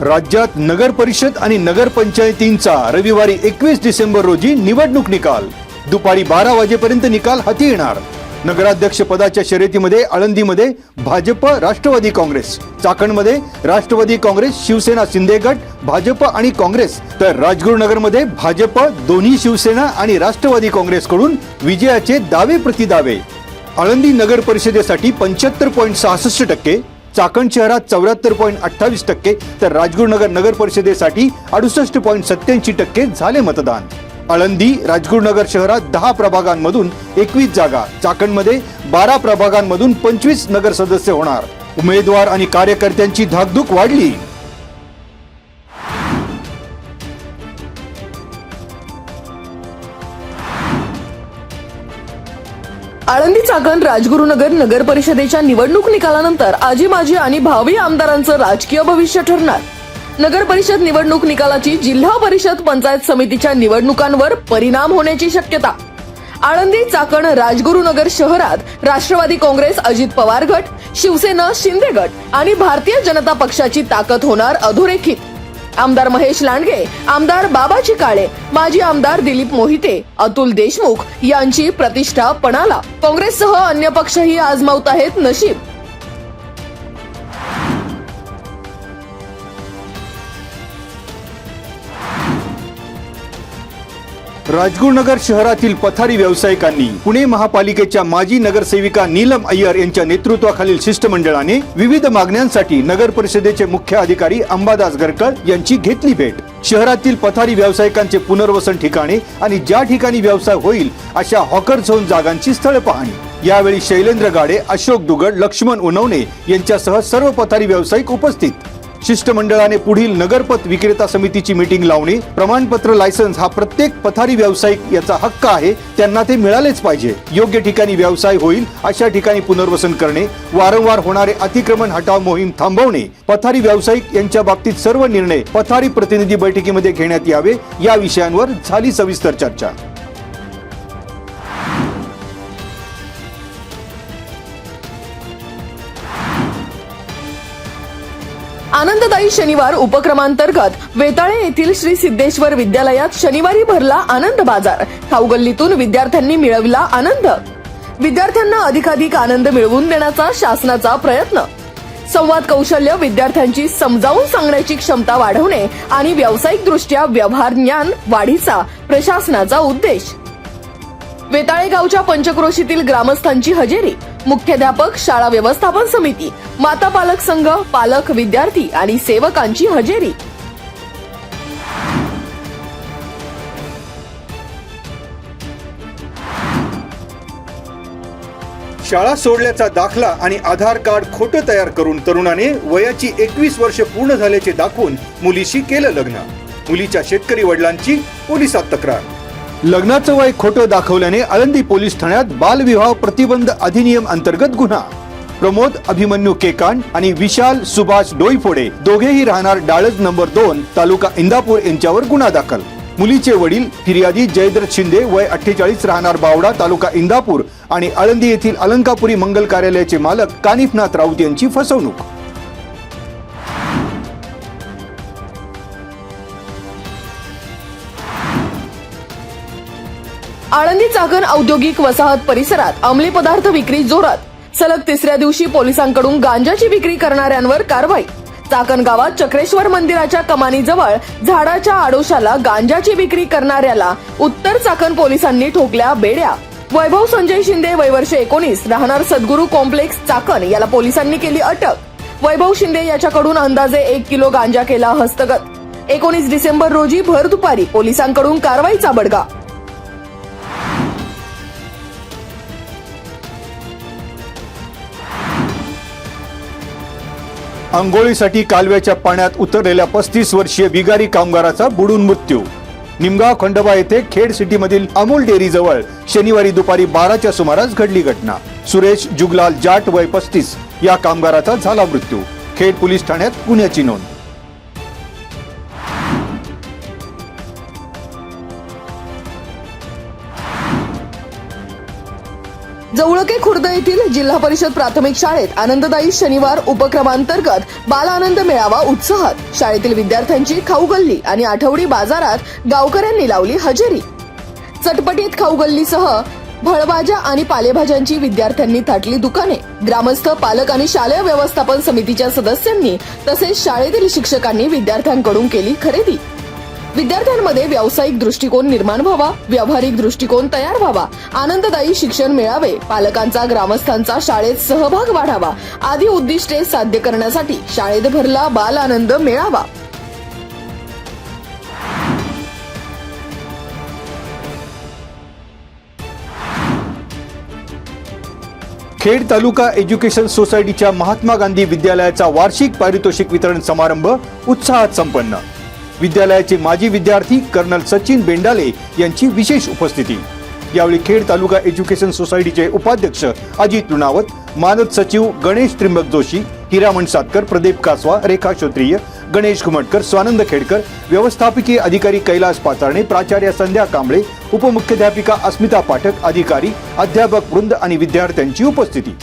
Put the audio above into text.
राज्यात नगर परिषद आणि नगर पंचायतींचा रविवारी 21 डिसेंबर रोजी निवडणूक निकाल दुपारी 12 वाजेपर्यंत निकाल हाती येणार। नगराध्यक्ष पदाच्या शर्यतीमध्ये आळंदीमध्ये भाजप राष्ट्रवादी काँग्रेस, चाकणमध्ये राष्ट्रवादी काँग्रेस शिवसेना शिंदे गट भाजप आणि काँग्रेस, तर राजगुरुनगरमध्ये भाजप दोन्ही शिवसेना आणि राष्ट्रवादी काँग्रेसकडून विजयाचे दावे प्रतिदावे। आळंदी नगर परिषदेसाठी 75.66%, चाकण शहरात 74.28%, तर राजगुरुनगर नगर परिषदेसाठी 68.87% झाले मतदान। आळंदी राजगुरुनगर शहरात 10 प्रभागांमधून 21 जागा, चाकणमध्ये 12 प्रभागांमधून 25 नगर सदस्य होणार। उमेदवार आणि कार्यकर्त्यांची धाकधूक वाढली। आळंदी चाकण राजगुरुनगर नगर परिषदेच्या निवडणूक निकालानंतर आजी माजी आणि भावी आमदारांचं राजकीय भविष्य ठरणार। नगर परिषद निवडणूक निकालाची जिल्हा परिषद पंचायत समितीच्या निवडणुकांवर परिणाम होण्याची शक्यता। आळंदी चाकण राजगुरुनगर शहरात राष्ट्रवादी काँग्रेस अजित पवार गट, शिवसेना शिंदे गट आणि भारतीय जनता पक्षाची ताकद होणार अधोरेखित। आमदार महेश लांडगे, आमदार बाबाजी काळे, माजी आमदार दिलीप मोहिते, अतुल देशमुख यांची प्रतिष्ठा पणाला। काँग्रेससह अन्य पक्षही आजमावत आहेत नशीब। राजगुरुनगर शहरातील पथारी व्यावसायिकांनी पुणे महापालिकेच्या माजी नगरसेविका नीलम अय्यर यांच्या नेतृत्वाखालील शिष्टमंडळाने विविध मागण्यांसाठी नगर परिषदेचे मुख्य अधिकारी अंबादास गरकळ यांची घेतली भेट। शहरातील पथारी व्यावसायिकांचे पुनर्वसन ठिकाणे आणि ज्या ठिकाणी व्यवसाय होईल अशा हॉकर झोन जागांची स्थळ पाहणी। यावेळी शैलेंद्र गाडे, अशोक दुगड, लक्ष्मण उनवणे यांच्यासह सर्व पथारी व्यावसायिक उपस्थित। शिष्टमंडळाने पुढील नगरपथ विक्रेता समितीची मीटिंग लावणे, प्रमाणपत्र लायसन्स हा प्रत्येक पथारी व्यावसायिक याचा हक्क आहे, त्यांना ते मिळालेच पाहिजे। योग्य ठिकाणी व्यवसाय होईल अशा ठिकाणी पुनर्वसन करणे, वारंवार होणारे अतिक्रमण हटाव मोहीम थांबवणे, पथारी व्यावसायिक यांच्या बाबतीत सर्व निर्णय पथारी प्रतिनिधी बैठकीमध्ये घेण्यात यावे, या विषयांवर झाली सविस्तर चर्चा। आनंददायी शनिवार उपक्रमांतर्गत वेताळे येथील श्री सिद्धेश्वर विद्यालयात शनिवारी भरला आनंद बाजार। खाऊगल्लीतून विद्यार्थ्यांनी मिळवला आनंद। विद्यार्थ्यांना अधिकाधिक आनंद मिळवून देण्याचा शासनाचा प्रयत्न। संवाद कौशल्य, विद्यार्थ्यांची समजावून सांगण्याची क्षमता वाढवणे आणि व्यावसायिक दृष्ट्या व्यवहार ज्ञान वाढीचा प्रशासनाचा उद्देश। वेताळे गावच्या पंचक्रोशीतील ग्रामस्थांची हजेरी, मुख्याध्यापक, शाळा व्यवस्थापन समिती, माता पालक संघ, पालक, विद्यार्थी आणि सेवकांची हजेरी। शाळा सोडल्याचा दाखला आणि आधार कार्ड खोटं तयार करून तरुणाने वयाची 21 वर्ष पूर्ण झाल्याचे दाखवून मुलीशी केलं लग्न। मुलीच्या शेतकरी वडिलांची पोलिसात तक्रार। लग्नाचं वय खोटं दाखवल्याने आळंदी पोलीस ठाण्यात बालविवाह प्रतिबंध अधिनियम अंतर्गत गुन्हा। प्रमोद अभिमन्यू केकांड आणि विशाल सुभाष डोईफोडे दोघेही राहणार डाळज नंबर 2 तालुका इंदापूर यांच्यावर गुन्हा दाखल। मुलीचे वडील फिर्यादी जयद्रथ शिंदे वय 48 राहणार बावडा तालुका इंदापूर आणि आळंदी येथील अलंकापुरी मंगल कार्यालयाचे मालक कानिफनाथ राऊत यांची फसवणूक। आळंदी चाकण औद्योगिक वसाहत परिसरात अंमली पदार्थ विक्री जोरात। सलग तिसऱ्या दिवशी पोलिसांकडून गांजाची विक्री करणाऱ्यांवर कारवाई। चाकण गावात चक्रेश्वर मंदिराच्या कमानीजवळ झाडाच्या आडोशाला गांजाची विक्री करणाऱ्याला उत्तर चाकण पोलिसांनी ठोकल्या बेड्या। वैभव संजय शिंदे वय वर्ष 19 राहणार सद्गुरू कॉम्प्लेक्स चाकण याला पोलिसांनी केली अटक। वैभव शिंदे याच्याकडून अंदाजे 1 किलो गांजा केला हस्तगत। 19 डिसेंबर रोजी भर दुपारी पोलिसांकडून कारवाईचा बडगा। अंघोळीसाठी कालव्याच्या पाण्यात उतरलेल्या 35 वर्षीय बिगारी कामगाराचा बुडून मृत्यू। निमगाव खंडोबा येथे खेड सिटीमधील अमूल डेअरी जवळ शनिवारी दुपारी 12च्या सुमारास घडली घटना। सुरेश जुगलाल जाट वय 35 या कामगाराचा झाला मृत्यू। खेड पोलीस ठाण्यात गुन्ह्याची नोंद। जवळके खुर्द येथील जिल्हा परिषद प्राथमिक शाळेत आनंददायी शनिवार उपक्रमांतर्गत बाल आनंद मेळावा उत्साहात. शाळेतील विद्यार्थ्यांची खाऊ गल्ली आणि आठवडी बाजारात गावकऱ्यांनी लावली हजेरी. चटपटीत खाऊ गल्लीसह फळभाज्या आणि पालेभाज्यांची विद्यार्थ्यांनी थाटली दुकाने. ग्रामस्थ, पालक आणि शालेय व्यवस्थापन समितीच्या सदस्यांनी तसेच शाळेतील शिक्षकांनी विद्यार्थ्यांकडून केली खरेदी. विद्यार्थ्यांमध्ये व्यावसायिक दृष्टिकोन निर्माण व्हावा, व्यावहारिक दृष्टिकोन तयार व्हावा, आनंददायी शिक्षण मिळावे, पालकांचा, ग्रामस्थांचा शाळेत सहभाग वाढावा आदी उद्दिष्टे साध्य करण्यासाठी शाळेत भरला बाल आनंद मेळावा. खेड तालुका एज्युकेशन सोसायटीच्या महात्मा गांधी विद्यालयाचा वार्षिक पारितोषिक वितरण समारंभ उत्साहात संपन्न. विद्यालयाचे माजी विद्यार्थी कर्नल सचिन बेंडाले यांची विशेष उपस्थिती. यावेळी खेड तालुका एज्युकेशन सोसायटीचे उपाध्यक्ष अजित लुणावत, मानद सचिव गणेश त्रिंबक जोशी, हिरामण सातकर, प्रदीप कासवा, रेखा क्षत्रिय, गणेश घुमटकर, स्वानंद खेडकर, व्यवस्थापकीय अधिकारी कैलास पाचारणे, प्राचार्य संध्या कांबळे, उपमुख्याध्यापिका अस्मिता पाठक, अधिकारी, अध्यापक वृंद आणि विद्यार्थ्यांची उपस्थिती.